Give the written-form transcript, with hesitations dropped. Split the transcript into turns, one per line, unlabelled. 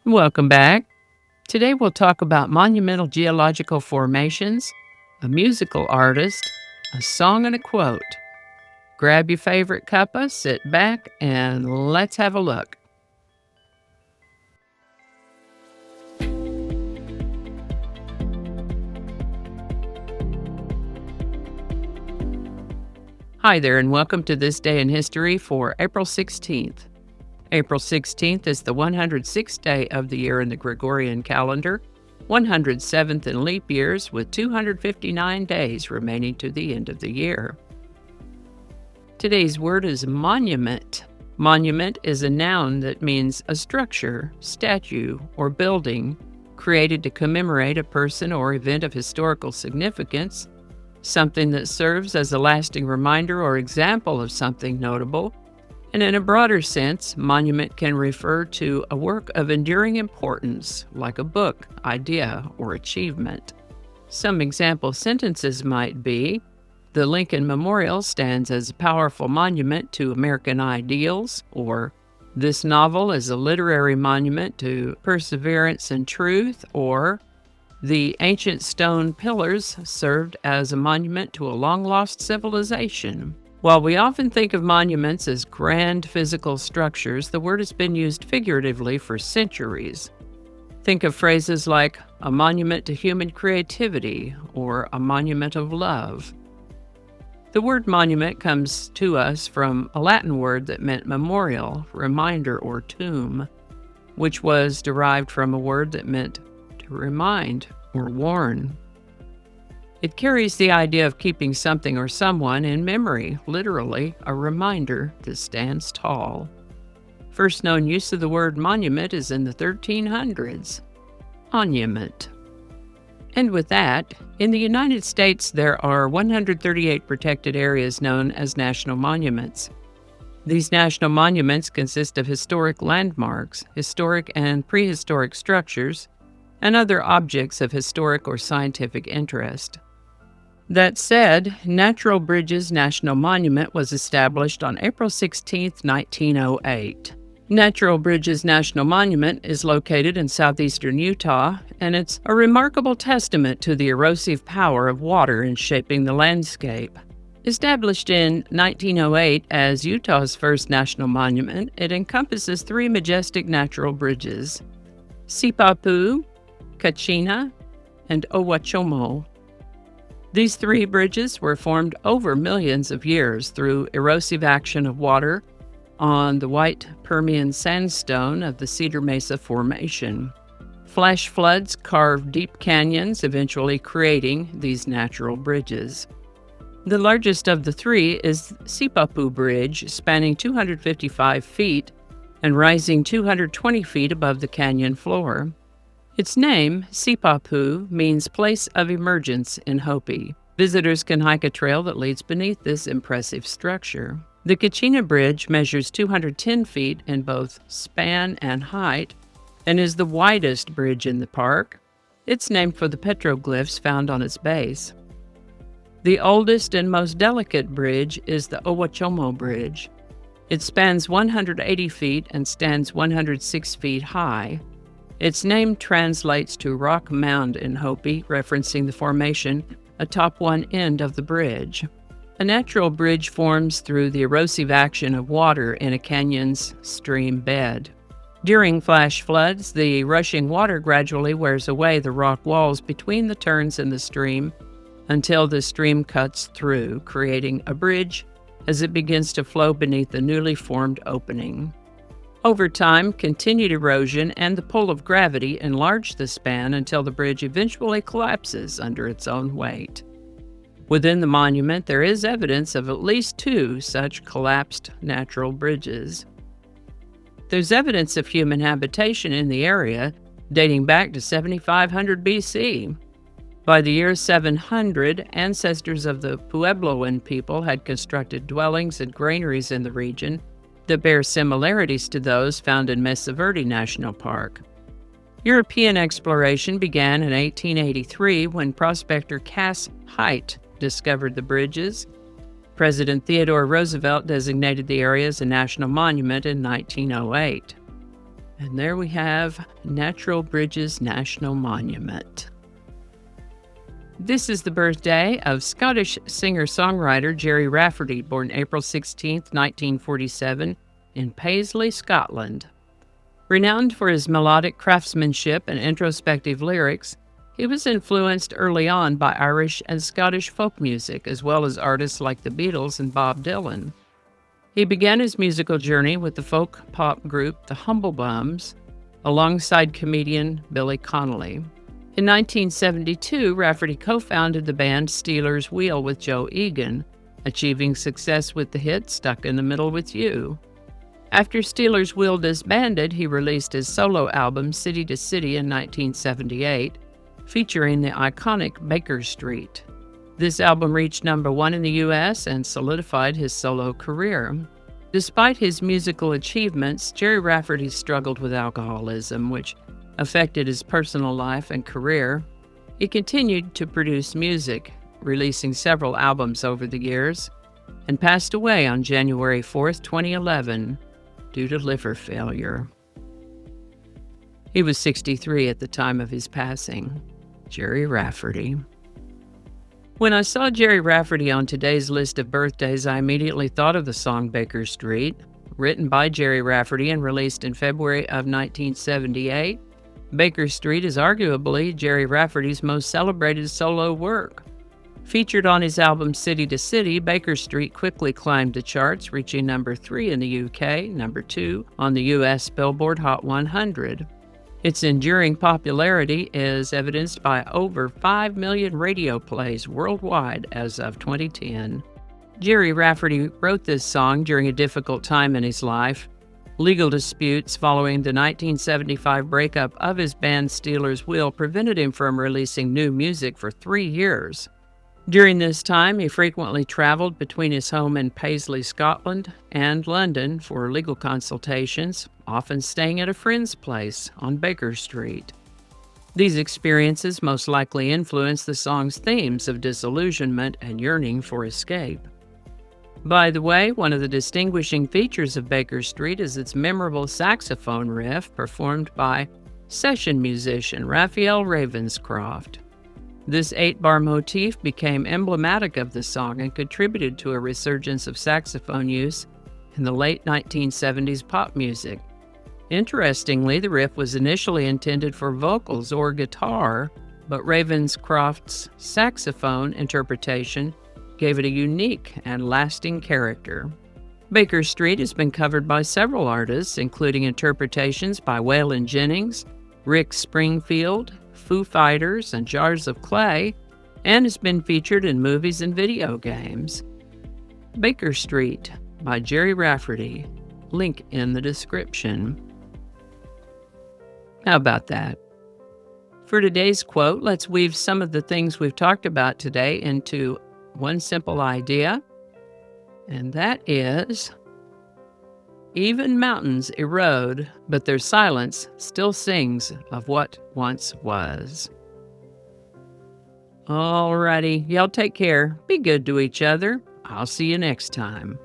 Welcome back. Today we'll talk about monumental geological formations, a musical artist, a song, and a quote. Grab your favorite cuppa, sit back, and let's have a look. Hi there, and welcome to This Day in History for April 16th. April 16th is the 106th day of the year in the Gregorian calendar, 107th in leap years, with 259 days remaining to the end of the year. Today's word is monument. Monument is a noun that means a structure, statue, or building created to commemorate a person or event of historical significance, something that serves as a lasting reminder or example of something notable. And in a broader sense, monument can refer to a work of enduring importance, like a book, idea, or achievement. Some example sentences might be, "The Lincoln Memorial stands as a powerful monument to American ideals," or "This novel is a literary monument to perseverance and truth," or "The ancient stone pillars served as a monument to a long-lost civilization." While we often think of monuments as grand physical structures, the word has been used figuratively for centuries. Think of phrases like a monument to human creativity or a monument of love. The word monument comes to us from a Latin word that meant memorial, reminder, or tomb, which was derived from a word that meant to remind or warn. It carries the idea of keeping something or someone in memory, literally, a reminder that stands tall. First known use of the word monument is in the 1300s. Monument. And with that, in the United States there are 138 protected areas known as national monuments. These national monuments consist of historic landmarks, historic and prehistoric structures, and other objects of historic or scientific interest. That said, Natural Bridges National Monument was established on April 16, 1908. Natural Bridges National Monument is located in southeastern Utah, and it's a remarkable testament to the erosive power of water in shaping the landscape. Established in 1908 as Utah's first national monument, it encompasses three majestic natural bridges: Sipapu, Kachina, and Owachomo. These three bridges were formed over millions of years through erosive action of water on the white Permian sandstone of the Cedar Mesa Formation. Flash floods carved deep canyons, eventually creating these natural bridges. The largest of the three is Sipapu Bridge, spanning 255 feet and rising 220 feet above the canyon floor. Its name, Sipapu, means place of emergence in Hopi. Visitors can hike a trail that leads beneath this impressive structure. The Kachina Bridge measures 210 feet in both span and height and is the widest bridge in the park. It's named for the petroglyphs found on its base. The oldest and most delicate bridge is the Owachomo Bridge. It spans 180 feet and stands 106 feet high. Its name translates to rock mound in Hopi, referencing the formation atop one end of the bridge. A natural bridge forms through the erosive action of water in a canyon's stream bed. During flash floods, the rushing water gradually wears away the rock walls between the turns in the stream until the stream cuts through, creating a bridge as it begins to flow beneath the newly formed opening. Over time, continued erosion and the pull of gravity enlarge the span until the bridge eventually collapses under its own weight. Within the monument, there is evidence of at least two such collapsed natural bridges. There's evidence of human habitation in the area dating back to 7500 BC. By the year 700, ancestors of the Puebloan people had constructed dwellings and granaries in the region that bear similarities to those found in Mesa Verde National Park. European exploration began in 1883 when prospector Cass Height discovered the bridges. President Theodore Roosevelt designated the area as a national monument in 1908. And there we have Natural Bridges National Monument. This is the birthday of Scottish singer-songwriter Gerry Rafferty, born April 16, 1947, in Paisley, Scotland. Renowned for his melodic craftsmanship and introspective lyrics, he was influenced early on by Irish and Scottish folk music, as well as artists like the Beatles and Bob Dylan. He began his musical journey with the folk pop group The Humble Bums, alongside comedian Billy Connolly. In 1972, Rafferty co-founded the band Stealers Wheel with Joe Egan, achieving success with the hit Stuck in the Middle with You. After Stealers Wheel disbanded, he released his solo album City to City in 1978, featuring the iconic Baker Street. This album reached #1 in the U.S. and solidified his solo career. Despite his musical achievements, Gerry Rafferty struggled with alcoholism, which affected his personal life and career. He continued to produce music, releasing several albums over the years, and passed away on January 4, 2011, due to liver failure. He was 63 at the time of his passing. Gerry Rafferty. When I saw Gerry Rafferty on today's list of birthdays, I immediately thought of the song Baker Street, written by Gerry Rafferty and released in February of 1978. Baker Street is arguably Gerry Rafferty's most celebrated solo work. Featured on his album City to City, Baker Street quickly climbed the charts, reaching #3 in the UK, #2 on the US Billboard Hot 100. Its enduring popularity is evidenced by over 5 million radio plays worldwide as of 2010. Gerry Rafferty wrote this song during a difficult time in his life. Legal disputes following the 1975 breakup of his band Stealers Wheel prevented him from releasing new music for 3 years. During this time, he frequently traveled between his home in Paisley, Scotland, and London for legal consultations, often staying at a friend's place on Baker Street. These experiences most likely influenced the song's themes of disillusionment and yearning for escape. By the way, one of the distinguishing features of Baker Street is its memorable saxophone riff performed by session musician Raphael Ravenscroft. This 8-bar motif became emblematic of the song and contributed to a resurgence of saxophone use in the late 1970s pop music. Interestingly, the riff was initially intended for vocals or guitar, but Ravenscroft's saxophone interpretation gave it a unique and lasting character. Baker Street has been covered by several artists, including interpretations by Waylon Jennings, Rick Springfield, Foo Fighters, and Jars of Clay, and has been featured in movies and video games. Baker Street by Gerry Rafferty, link in the description. How about that? For today's quote, let's weave some of the things we've talked about today into one simple idea, and that is, even mountains erode, but their silence still sings of what once was. Alrighty, y'all take care. Be good to each other. I'll see you next time.